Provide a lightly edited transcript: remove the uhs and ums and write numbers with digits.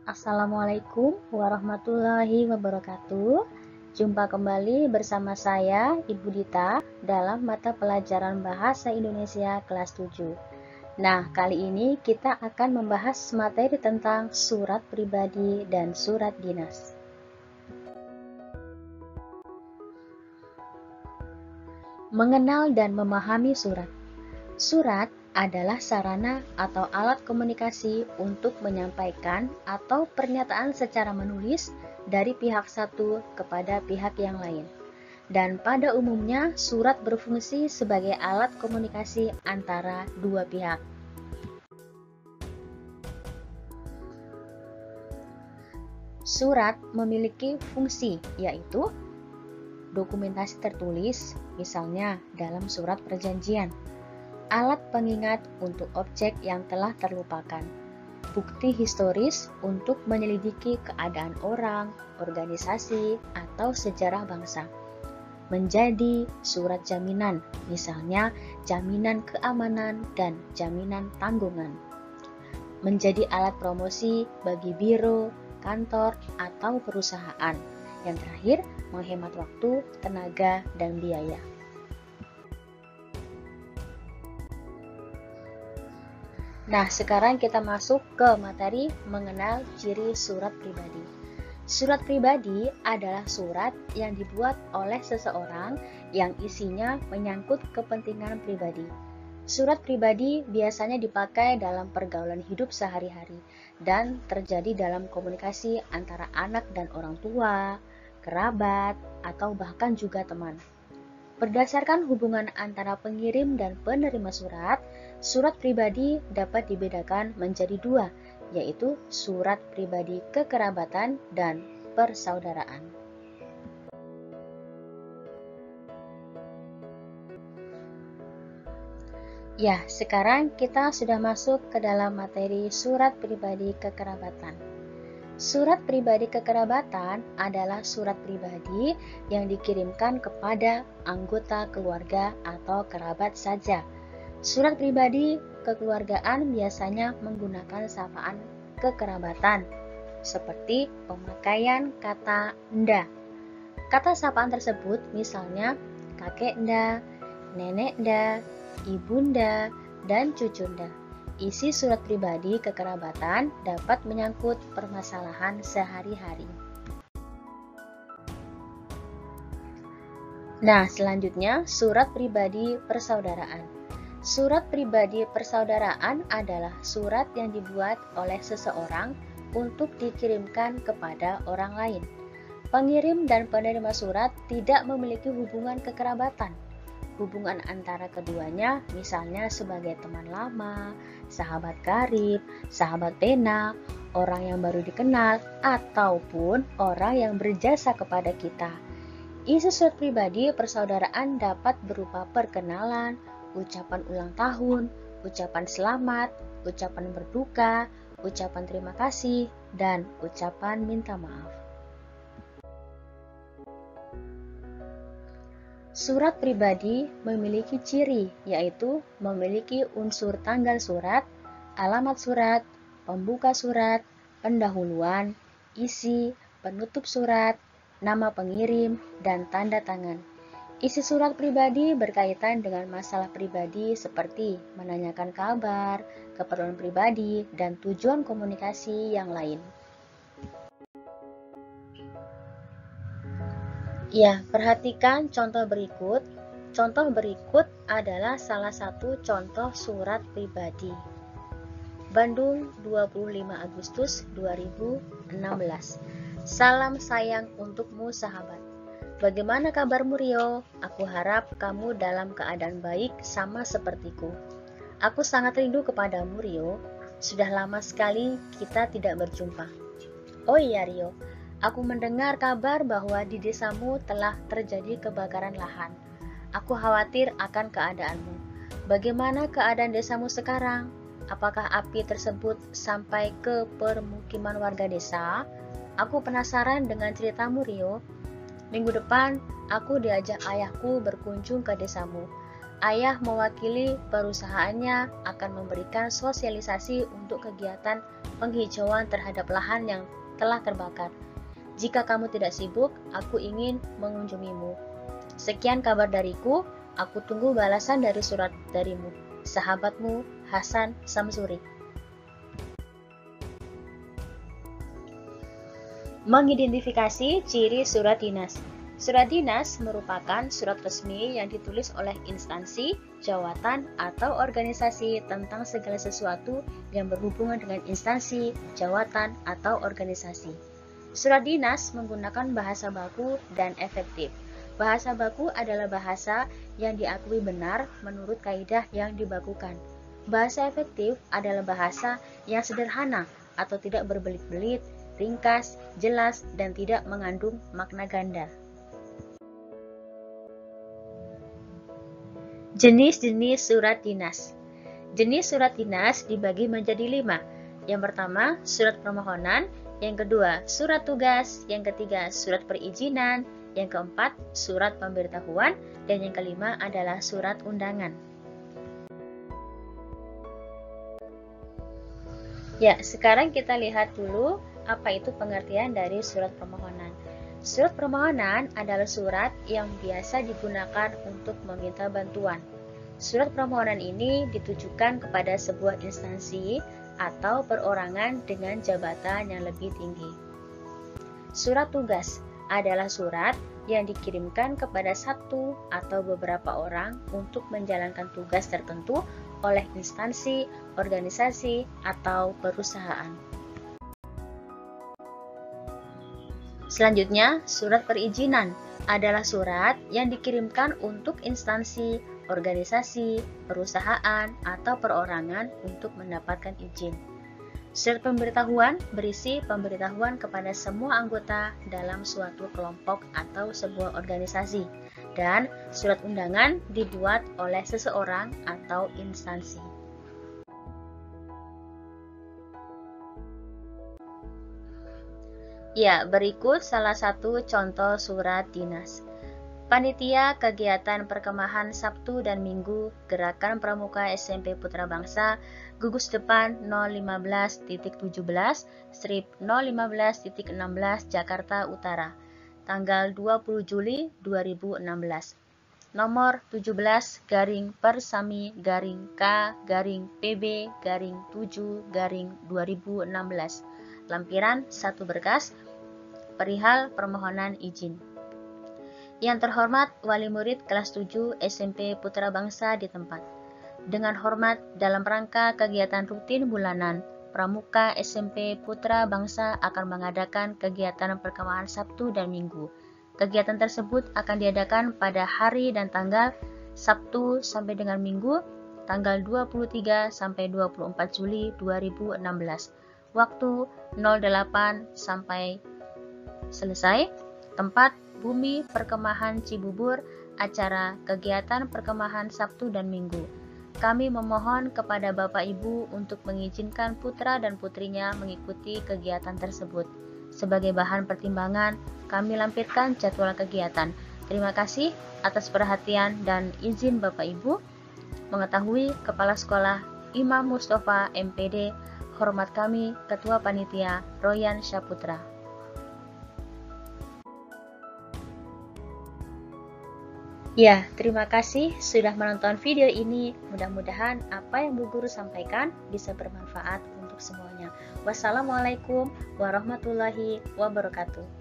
Assalamualaikum warahmatullahi wabarakatuh. Jumpa kembali bersama saya Ibu Dita dalam mata pelajaran Bahasa Indonesia kelas 7. Nah, kali ini kita akan membahas materi tentang surat pribadi dan surat dinas. Mengenal dan memahami surat. Surat adalah sarana atau alat komunikasi untuk menyampaikan atau pernyataan secara menulis dari pihak satu kepada pihak yang lain. Dan pada umumnya, surat berfungsi sebagai alat komunikasi antara dua pihak. Surat memiliki fungsi, yaitu dokumentasi tertulis, misalnya dalam surat perjanjian, alat pengingat untuk objek yang telah terlupakan, bukti historis untuk menyelidiki keadaan orang, organisasi, atau sejarah bangsa, menjadi surat jaminan, misalnya jaminan keamanan dan jaminan tanggungan, menjadi alat promosi bagi biro, kantor, atau perusahaan. Yang terakhir, menghemat waktu, tenaga, dan biaya. Nah, sekarang kita masuk ke materi mengenal ciri surat pribadi. Surat pribadi adalah surat yang dibuat oleh seseorang yang isinya menyangkut kepentingan pribadi. Surat pribadi biasanya dipakai dalam pergaulan hidup sehari-hari dan terjadi dalam komunikasi antara anak dan orang tua, kerabat, atau bahkan juga teman. Berdasarkan hubungan antara pengirim dan penerima surat, surat pribadi dapat dibedakan menjadi dua, yaitu surat pribadi kekerabatan dan persaudaraan. Ya, sekarang kita sudah masuk ke dalam materi surat pribadi kekerabatan. Surat pribadi kekerabatan adalah surat pribadi yang dikirimkan kepada anggota keluarga atau kerabat saja. Surat pribadi kekeluargaan biasanya menggunakan sapaan kekerabatan, seperti pemakaian kata nda. Kata sapaan tersebut misalnya kakek nda, nenek nda, ibunda, dan cucunda. Isi surat pribadi kekerabatan dapat menyangkut permasalahan sehari-hari. Nah, selanjutnya surat pribadi persaudaraan. Surat pribadi persaudaraan adalah surat yang dibuat oleh seseorang untuk dikirimkan kepada orang lain. Pengirim dan penerima surat tidak memiliki hubungan kekerabatan. Hubungan antara keduanya misalnya sebagai teman lama, sahabat karib, sahabat pena, orang yang baru dikenal, ataupun orang yang berjasa kepada kita. Isi surat pribadi persaudaraan dapat berupa perkenalan, ucapan ulang tahun, ucapan selamat, ucapan berduka, ucapan terima kasih, dan ucapan minta maaf. Surat pribadi memiliki ciri, yaitu memiliki unsur tanggal surat, alamat surat, pembuka surat, pendahuluan, isi, penutup surat, nama pengirim, dan tanda tangan. Isi surat pribadi berkaitan dengan masalah pribadi seperti menanyakan kabar, keperluan pribadi, dan tujuan komunikasi yang lain. Ya, perhatikan contoh berikut. Contoh berikut adalah salah satu contoh surat pribadi. Bandung, 25 Agustus 2016. Salam sayang untukmu sahabat. Bagaimana kabarmu Rio? Aku harap kamu dalam keadaan baik sama sepertiku. Aku sangat rindu kepadamu Rio. Sudah lama sekali kita tidak berjumpa. Oh iya Rio, aku mendengar kabar bahwa di desamu telah terjadi kebakaran lahan. Aku khawatir akan keadaanmu. Bagaimana keadaan desamu sekarang? Apakah api tersebut sampai ke permukiman warga desa? Aku penasaran dengan ceritamu Rio. Minggu depan, aku diajak ayahku berkunjung ke desamu. Ayah mewakili perusahaannya akan memberikan sosialisasi untuk kegiatan penghijauan terhadap lahan yang telah terbakar. Jika kamu tidak sibuk, aku ingin mengunjungimu. Sekian kabar dariku, aku tunggu balasan dari surat darimu. Sahabatmu, Hasan Samsuri. Mengidentifikasi ciri surat dinas. Surat dinas merupakan surat resmi yang ditulis oleh instansi, jawatan, atau organisasi tentang segala sesuatu yang berhubungan dengan instansi, jawatan, atau organisasi. Surat dinas menggunakan bahasa baku dan efektif. Bahasa baku adalah bahasa yang diakui benar menurut kaidah yang dibakukan. Bahasa efektif adalah bahasa yang sederhana atau tidak berbelit-belit, ringkas, jelas, dan tidak mengandung makna ganda. Jenis-jenis surat dinas. Jenis surat dinas dibagi menjadi 5. Yang pertama, surat permohonan. Yang kedua, surat tugas. Yang ketiga, surat perizinan. Yang keempat, surat pemberitahuan. Dan yang kelima adalah surat undangan. Ya, sekarang kita lihat dulu apa itu pengertian dari surat permohonan. Surat permohonan adalah surat yang biasa digunakan untuk meminta bantuan. Surat permohonan ini ditujukan kepada sebuah instansi atau perorangan dengan jabatan yang lebih tinggi. Surat tugas adalah surat yang dikirimkan kepada satu atau beberapa orang untuk menjalankan tugas tertentu oleh instansi, organisasi, atau perusahaan. Selanjutnya, surat perizinan adalah surat yang dikirimkan untuk instansi, organisasi, perusahaan, atau perorangan untuk mendapatkan izin. Surat pemberitahuan berisi pemberitahuan kepada semua anggota dalam suatu kelompok atau sebuah organisasi, dan surat undangan dibuat oleh seseorang atau instansi. Ya, berikut salah satu contoh surat dinas. Panitia Kegiatan Perkemahan Sabtu dan Minggu Gerakan Pramuka SMP Putra Bangsa Gugus Depan 015.17/015.16 Jakarta Utara, tanggal 20 Juli 2016. Nomor 17-per-K-PB-7-2016. Lampiran 1 berkas perihal permohonan izin. Yang terhormat Wali Murid kelas 7 SMP Putra Bangsa di tempat. Dengan hormat, dalam rangka kegiatan rutin bulanan, Pramuka SMP Putra Bangsa akan mengadakan kegiatan perkemahan Sabtu dan Minggu. Kegiatan tersebut akan diadakan pada hari dan tanggal Sabtu sampai dengan Minggu, tanggal 23 sampai 24 Juli 2016. Waktu 08 sampai selesai. Tempat Bumi Perkemahan Cibubur, acara kegiatan perkemahan Sabtu dan Minggu. Kami memohon kepada Bapak Ibu untuk mengizinkan putra dan putrinya mengikuti kegiatan tersebut. Sebagai bahan pertimbangan, kami lampirkan jadwal kegiatan. Terima kasih atas perhatian dan izin Bapak Ibu. Mengetahui Kepala Sekolah Imam Mustafa MPD, hormat kami Ketua Panitia Royan Syaputra. Ya, terima kasih sudah menonton video ini. Mudah-mudahan apa yang Bu Guru sampaikan bisa bermanfaat untuk semuanya. Wassalamualaikum warahmatullahi wabarakatuh.